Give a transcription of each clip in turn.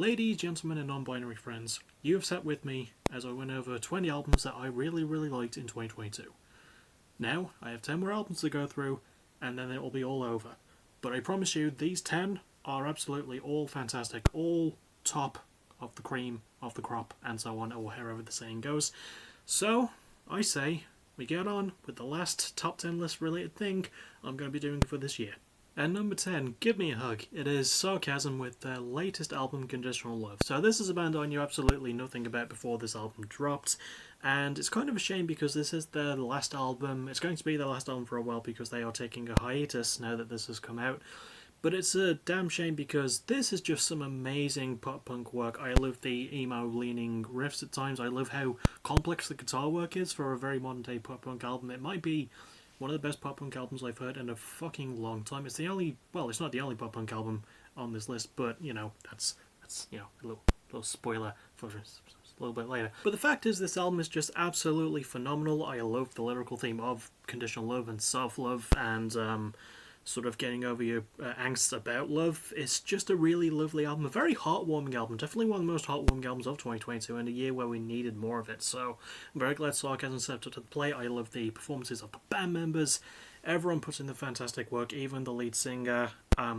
Ladies, gentlemen, and non-binary friends, you have sat with me as I went over 20 albums that I really, really liked in 2022. Now, I have 10 more albums to go through, and then it will be all over. But I promise you, these 10 are absolutely all fantastic, all top of the cream of the crop, and so on, or however the saying goes. So, I say, we get on with the last top 10 list related thing I'm going to be doing for this year. And number 10, Give Me a Hug. It is Sarcasm with their latest album, Conditional Love. So this is a band I knew absolutely nothing about before this album dropped, and it's kind of a shame because this is their last album. It's going to be their last album for a while because they are taking a hiatus now that this has come out. But it's a damn shame because this is just some amazing pop-punk work. I love the emo-leaning riffs at times. I love how complex the guitar work is for a very modern-day pop-punk album. It might be one of the best pop punk albums I've heard in a fucking long time. It's it's not the only pop punk album on this list, but that's a little spoiler for a little bit later. But the fact is, this album is just absolutely phenomenal. I love the lyrical theme of Conditional Love and self love and sort of getting over your angst about love. It's just a really lovely album, a very heartwarming album, definitely one of the most heartwarming albums of 2022 and a year where we needed more of it. So I'm very glad Sarcasm stepped up to the plate. I love the performances of the band members. Everyone puts in the fantastic work, even the lead singer.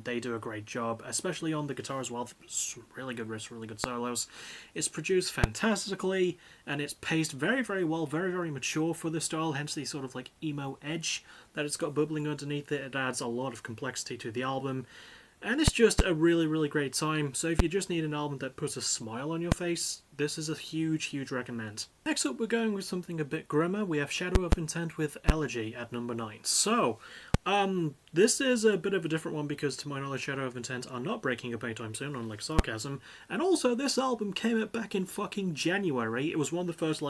They do a great job, especially on the guitar as well. Some really good riffs, really good solos. It's produced fantastically, and it's paced very, very well, very, very mature for the style, hence the sort of like emo edge that it's got bubbling underneath it. It adds a lot of complexity to the album, and it's just a really, really great time. So if you just need an album that puts a smile on your face, this is a huge, huge recommend. Next up, we're going with something a bit grimmer. We have Shadow of Intent with Elegy at number 9. So, this is a bit of a different one because, to my knowledge, Shadow of Intent are not breaking up anytime soon, unlike Sarcasm. And also, this album came out back in fucking January. It was one of the first,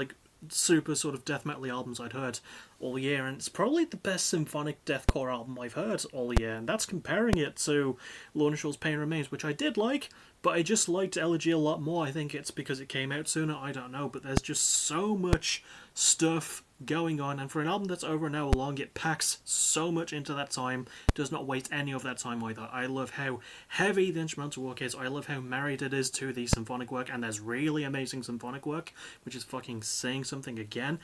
super sort of death metal albums I'd heard all year, and it's probably the best symphonic deathcore album I've heard all year, and that's comparing it to Lorna Shore's Pain Remains, which I did like, but I just liked Elegy a lot more. I think it's because it came out sooner, I don't know, but there's just so much stuff going on, and for an album that's over an hour long, it packs so much into that time, does not waste any of that time either. I love how heavy the instrumental work is, I love how married it is to the symphonic work, and there's really amazing symphonic work, which is fucking saying something again.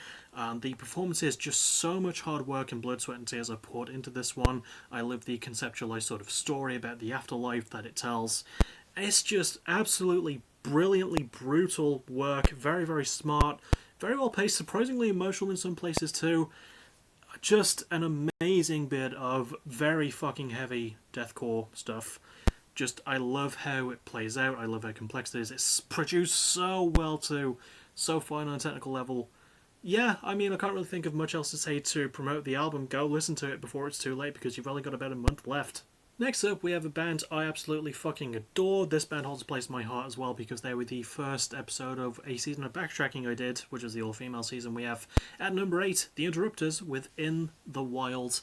The performance is just so much hard work and blood, sweat and tears are poured into this one. I love the conceptualized sort of story about the afterlife that it tells. It's just absolutely brilliantly brutal work, very, very smart, very well paced, surprisingly emotional in some places too. Just an amazing bit of very fucking heavy deathcore stuff. Just, I love how it plays out, I love how complex it is. It's produced so well too, so fine on a technical level. Yeah, I mean, I can't really think of much else to say to promote the album. Go listen to it before it's too late because you've only got about a month left. Next up, we have a band I absolutely fucking adore. This band holds a place in my heart as well because they were the first episode of a season of backtracking I did, which is the all-female season. We have, at number 8, The Interrupters with In the Wild.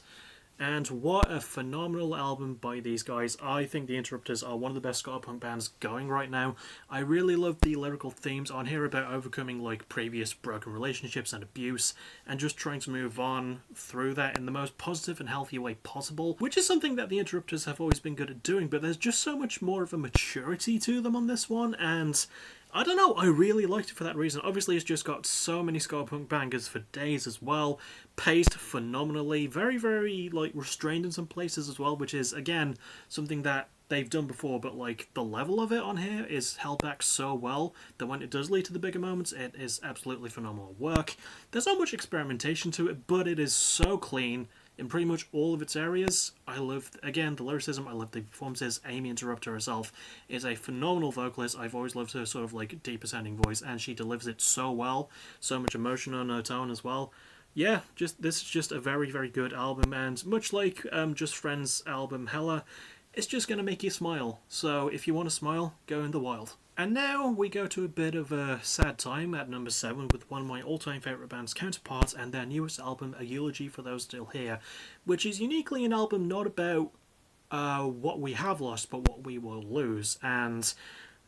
And what a phenomenal album by these guys. I think The Interrupters are one of the best ska punk bands going right now. I really love the lyrical themes on here about overcoming previous broken relationships and abuse and just trying to move on through that in the most positive and healthy way possible, which is something that The Interrupters have always been good at doing, but there's just so much more of a maturity to them on this one, and I don't know, I really liked it for that reason. Obviously, it's just got so many ska punk bangers for days as well. Paced phenomenally, very, very, restrained in some places as well, which is, again, something that they've done before, but, the level of it on here is held back so well that when it does lead to the bigger moments, it is absolutely phenomenal work. There's not much experimentation to it, but it is so clean in pretty much all of its areas. I love, again, the lyricism, I love the performances. Amy Interrupter herself is a phenomenal vocalist. I've always loved her sort of deeper sounding voice, and she delivers it so well. So much emotion on her tone as well. Yeah, this is just a very, very good album, and much like Just Friends' album Hella, it's just going to make you smile. So if you want to smile, go in the wild. And now we go to a bit of a sad time at number 7 with one of my all-time favourite bands, Counterparts, and their newest album, A Eulogy for Those Still Here, which is uniquely an album not about what we have lost, but what we will lose. And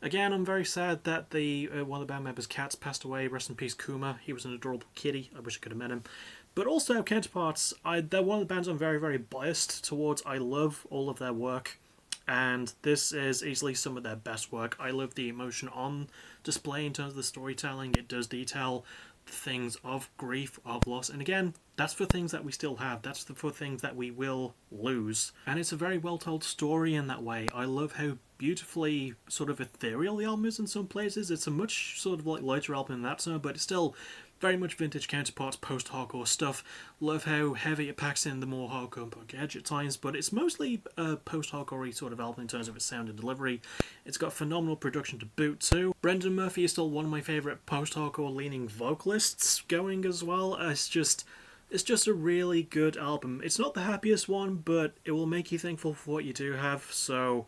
again, I'm very sad that one of the band members, Katz, passed away. Rest in peace, Kuma. He was an adorable kitty. I wish I could have met him. But also, Counterparts, they're one of the bands I'm very, very biased towards. I love all of their work. and this is easily some of their best work. I love the emotion on display in terms of the storytelling. It does detail things of grief, of loss, and again, that's for things that we still have, that's for things that we will lose, and it's a very well told story in that way. I love how beautifully sort of ethereal the album is in some places. It's a much sort of like lighter album in that sense, but it's still very much vintage counterparts, post-hardcore stuff. Love how heavy it packs in the more hardcore and punk edge at times, but it's mostly a post-hardcore sort of album in terms of its sound and delivery. It's got phenomenal production to boot too. Brendan Murphy is still one of my favourite post-hardcore leaning vocalists going as well. It's just a really good album. It's not the happiest one, but it will make you thankful for what you do have, so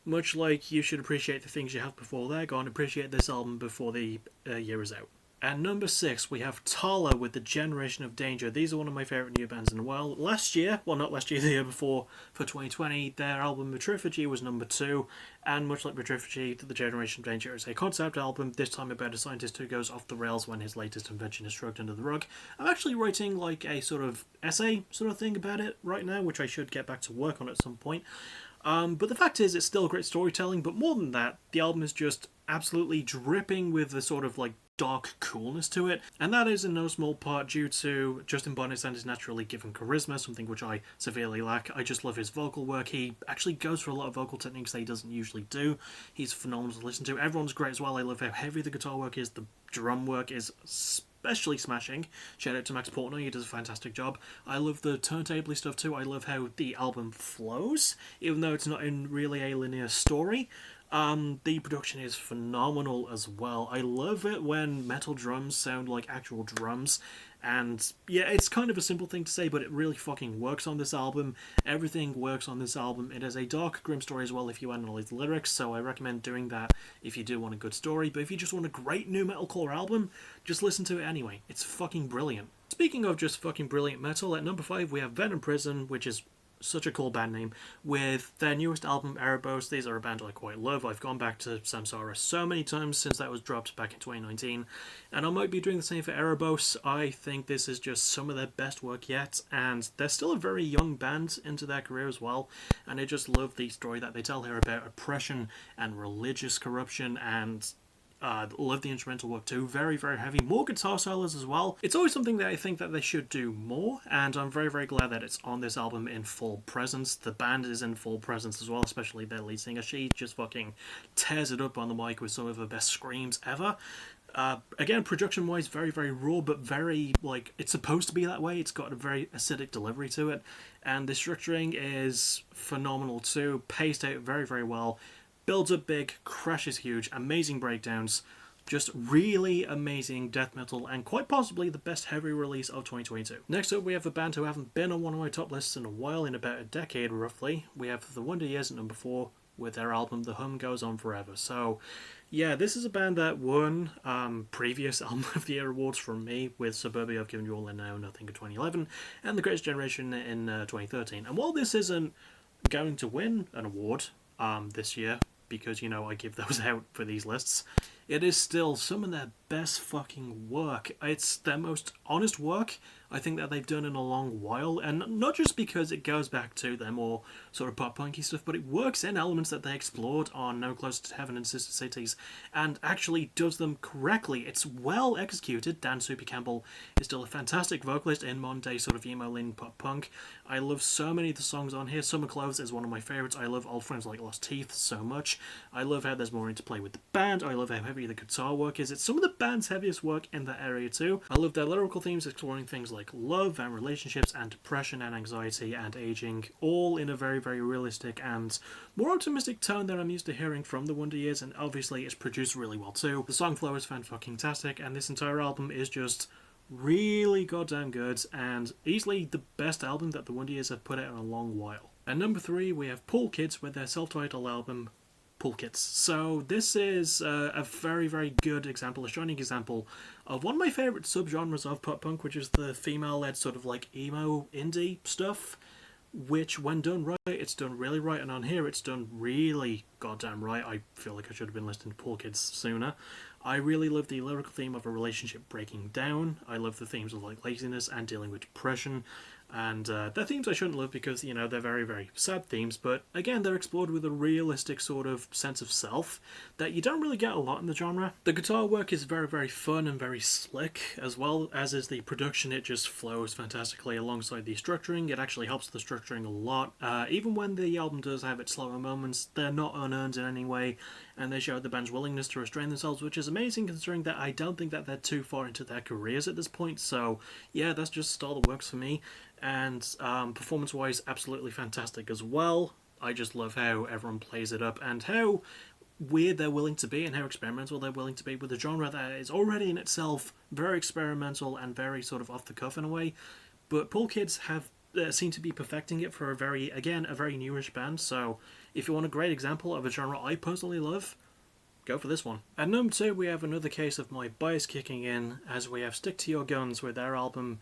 much like you should appreciate the things you have before they're gone, appreciate this album before the year is out. At number 6, we have Tala with The Generation of Danger. These are one of my favourite new bands in a while. Last year, well not last year, the year before, for 2020, their album Metriphagy was number 2, and much like Metriphagy, The Generation of Danger is a concept album, this time about a scientist who goes off the rails when his latest invention is shrugged under the rug. I'm actually writing like a sort of essay sort of thing about it right now, which I should get back to work on at some point. But the fact is, it's still great storytelling, but more than that, the album is just absolutely dripping with the sort of like dark coolness to it, and that is in no small part due to Justin Bonnet and his naturally given charisma, something which I severely lack. I just love his vocal work. He actually goes for a lot of vocal techniques that he doesn't usually do. He's phenomenal to listen to. Everyone's great as well. I love how heavy the guitar work is. The drum work is especially smashing. Shout out to Max Portnoy, he does a fantastic job. I love the turntable stuff too. I love how the album flows, even though it's not in really a linear story. The production is phenomenal as well. I love it when metal drums sound like actual drums, and yeah, it's kind of a simple thing to say, but it really fucking works on this album. Everything works on this album. It has a dark, grim story as well if you analyze the lyrics, so I recommend doing that if you do want a good story, but if you just want a great new metalcore album, just listen to it anyway. It's fucking brilliant. Speaking of just fucking brilliant metal, at number 5 we have Venom Prison, which is such a cool band name, with their newest album Erebos. These are a band I quite love. I've gone back to Samsara so many times since that was dropped back in 2019, and I might be doing the same for Erebos. I think this is just some of their best work yet, and they're still a very young band into their career as well, and I just love the story that they tell here about oppression and religious corruption, and love the instrumental work too. Very, very heavy. More guitar solos as well. It's always something that I think that they should do more, and I'm very, very glad that it's on this album in full presence. The band is in full presence as well, especially their lead singer. She just fucking tears it up on the mic with some of her best screams ever. Again, production-wise, very, very raw, but very, like, it's supposed to be that way. It's got a very acidic delivery to it, and the structuring is phenomenal too. Paced out very, very well. Builds up big, crashes huge, amazing breakdowns, just really amazing death metal, and quite possibly the best heavy release of 2022. Next up, we have a band who haven't been on one of my top lists in a while, in about a decade roughly. We have The Wonder Years at number 4 with their album The Hum Goes On Forever. So yeah, this is a band that won previous Album of the Year awards from me, with Suburbia, I've Given You All and Now Nothing in 2011, and The Greatest Generation in 2013. And while this isn't going to win an award this year, because, you know, I give those out for these lists, it is still some of their best fucking work. It's their most honest work I think that they've done in a long while, and not just because it goes back to their more sort of pop punky stuff, but it works in elements that they explored on No Closer to Heaven and Sister Cities, and actually does them correctly. It's well executed. Dan Soupy Campbell is still a fantastic vocalist in modern day sort of emo-leaning pop punk. I love so many of the songs on here. Summer Clothes is one of my favourites. I love Old Friends Like Lost Teeth so much. I love how there's more interplay with the band. I love how heavy the guitar work is. It's some of the band's heaviest work in that area too. I love their lyrical themes, exploring things like love and relationships and depression and anxiety and aging, all in a very, very realistic and more optimistic tone than I'm used to hearing from the Wonder Years, and obviously it's produced really well too. The song flow is fan-fucking-tastic, and this entire album is just really goddamn good, and easily the best album that the Wonder Years have put out in a long while. At number 3, we have Pool Kids with their self-titled album Pool Kids. So this is a very, very good example, a shining example of one of my favourite subgenres of pop punk, which is the female-led sort of like emo indie stuff, which when done right, it's done really right, and on here it's done really goddamn right. I feel like I should have been listening to Pool Kids sooner. I really love the lyrical theme of a relationship breaking down. I love the themes of like laziness and dealing with depression. And they're themes I shouldn't love because, you know, they're very, very sad themes, but again, they're explored with a realistic sort of sense of self that you don't really get a lot in the genre. The guitar work is very, very fun and very slick, as well as is the production. It just flows fantastically alongside the structuring. It actually helps the structuring a lot. Even when the album does have its slower moments, they're not unearned in any way, and they show the band's willingness to restrain themselves, which is amazing considering that I don't think that they're too far into their careers at this point. So yeah, that's just a style that works for me. And performance-wise, absolutely fantastic as well. I just love how everyone plays it up and how weird they're willing to be and how experimental they're willing to be with a genre that is already in itself very experimental and very sort of off the cuff in a way. But Pool Kids have seem to be perfecting it for a very newish band. So if you want a great example of a genre I personally love, go for this one. At number 2, we have another case of my bias kicking in, as we have Stick to Your Guns with their album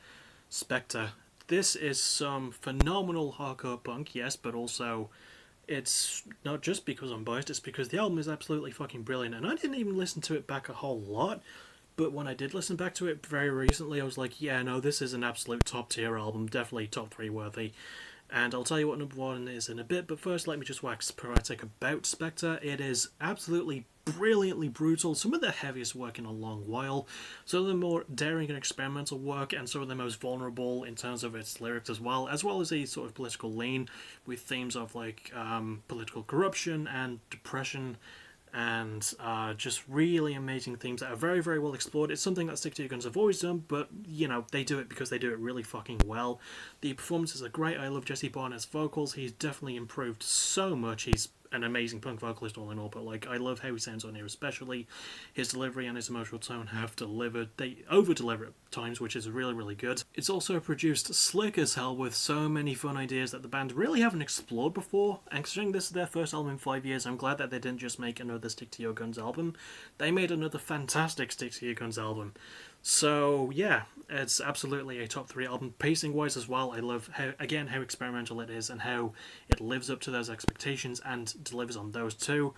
Spectre. This is some phenomenal hardcore punk, yes, but also it's not just because I'm biased, it's because the album is absolutely fucking brilliant. And I didn't even listen to it back a whole lot, but when I did listen back to it very recently, I was like, yeah, no, this is an absolute top tier album, definitely top 3 worthy. And I'll tell you what number 1 is in a bit, but first let me just wax poetic about Spectre. It is absolutely brilliantly brutal, some of the heaviest work in a long while, some of the more daring and experimental work, and some of the most vulnerable in terms of its lyrics as well as a sort of political lean with themes of like political corruption and depression and just really amazing themes that are very, very well explored. It's something that Stick to Your Guns have always done, but, you know, they do it because they do it really fucking well. The performances are great. I love Jesse Barnett's vocals. He's definitely improved so much. He's an amazing punk vocalist all in all, but like I love how he sounds on here, especially his delivery and his emotional tone have delivered. They over deliver at times, which is really, really good. It's also produced slick as hell with so many fun ideas that the band really haven't explored before, and considering this is their first album in 5 years, I'm glad that they didn't just make another Stick to Your Guns album. They made another fantastic Stick to Your Guns album. So yeah, it's absolutely a top 3 album. Pacing wise as well, I love how experimental it is and how it lives up to those expectations and delivers on those too.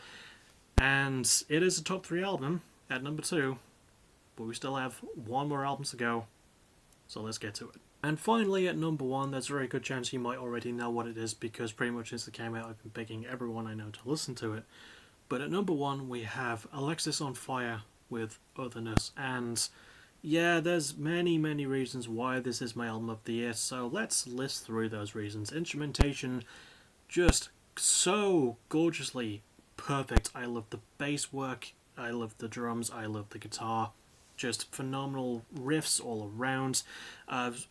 And it is a top 3 album at number 2, but we still have 1 more album to go, so let's get to it. And finally at number 1, there's a very good chance you might already know what it is because pretty much since it came out I've been begging everyone I know to listen to it. But at number 1 we have Alexisonfire with Otherness, and yeah, there's many, many reasons why this is my album of the year, so let's list through those reasons. Instrumentation, just so gorgeously perfect. I love the bass work, I love the drums, I love the guitar. Just phenomenal riffs all around.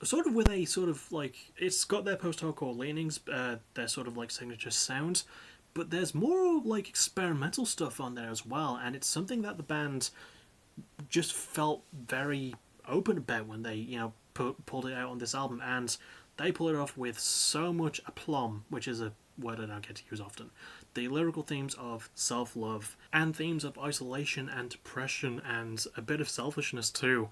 Sort of with a sort of like, it's got their post-hardcore leanings, their sort of like signature sound, but there's more like experimental stuff on there as well, and it's something that the band just felt very open about when they, you know, pulled it out on this album, and they pull it off with so much aplomb, which is a word I don't get to use often. The lyrical themes of self-love and themes of isolation and depression and a bit of selfishness too,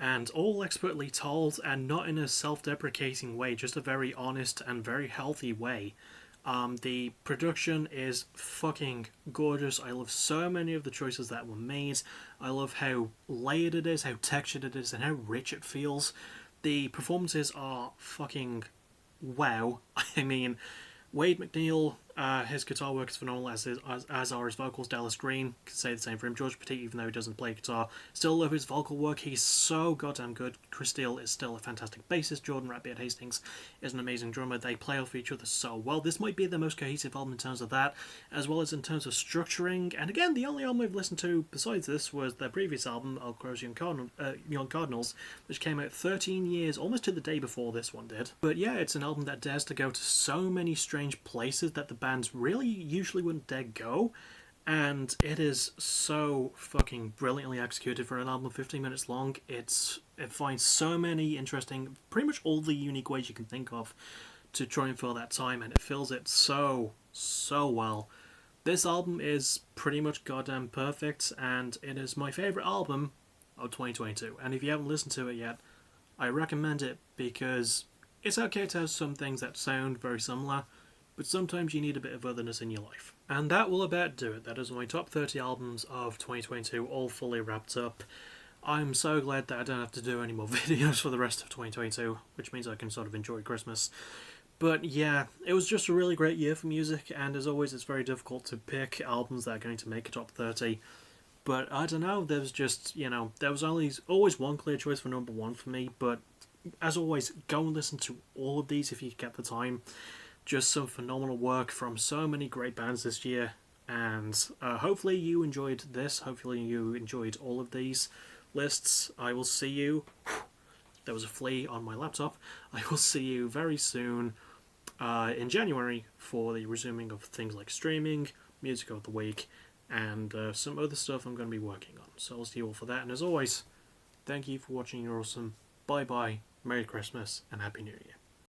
and all expertly told and not in a self-deprecating way, just a very honest and very healthy way. The production is fucking gorgeous. I love so many of the choices that were made. I love how layered it is, how textured it is, and how rich it feels. The performances are fucking wow. I mean, Wade McNeil, his guitar work is phenomenal, as are his vocals. Dallas Green, could say the same for him. George Petit, even though he doesn't play guitar, still love his vocal work. He's so goddamn good. Chris Steele is still a fantastic bassist. Jordan Ratbeard Hastings is an amazing drummer. They play off each other so well. This might be the most cohesive album in terms of that, as well as in terms of structuring. And again, the only album I've listened to besides this was their previous album, El Crows Young Cardinals, which came out 13 years, almost to the day before this one did. But yeah, it's an album that dares to go to so many strange places that the bands really usually wouldn't dare go, and it is so fucking brilliantly executed for an album 15 minutes long. It finds so many interesting, pretty much all the unique ways you can think of to try and fill that time, and it fills it so well. This album is pretty much goddamn perfect, and it is my favourite album of 2022, and if you haven't listened to it yet, I recommend it because it's okay to have some things that sound very similar, but sometimes you need a bit of otherness in your life. And that will about do it. That is my top 30 albums of 2022, all fully wrapped up. I'm so glad that I don't have to do any more videos for the rest of 2022, which means I can sort of enjoy Christmas. But yeah, it was just a really great year for music, and as always, it's very difficult to pick albums that are going to make a top 30. But I don't know, there was just, there was always one clear choice for number one for me, but as always, go and listen to all of these if you get the time. Just some phenomenal work from so many great bands this year, and hopefully you enjoyed this. Hopefully you enjoyed all of these lists. I will see you. There was a flea on my laptop. I will see you very soon in January for the resuming of things like streaming, music of the week, and some other stuff I'm going to be working on. So I'll see you all for that. And as always, thank you for watching. You're awesome. Bye bye. Merry Christmas and Happy New Year.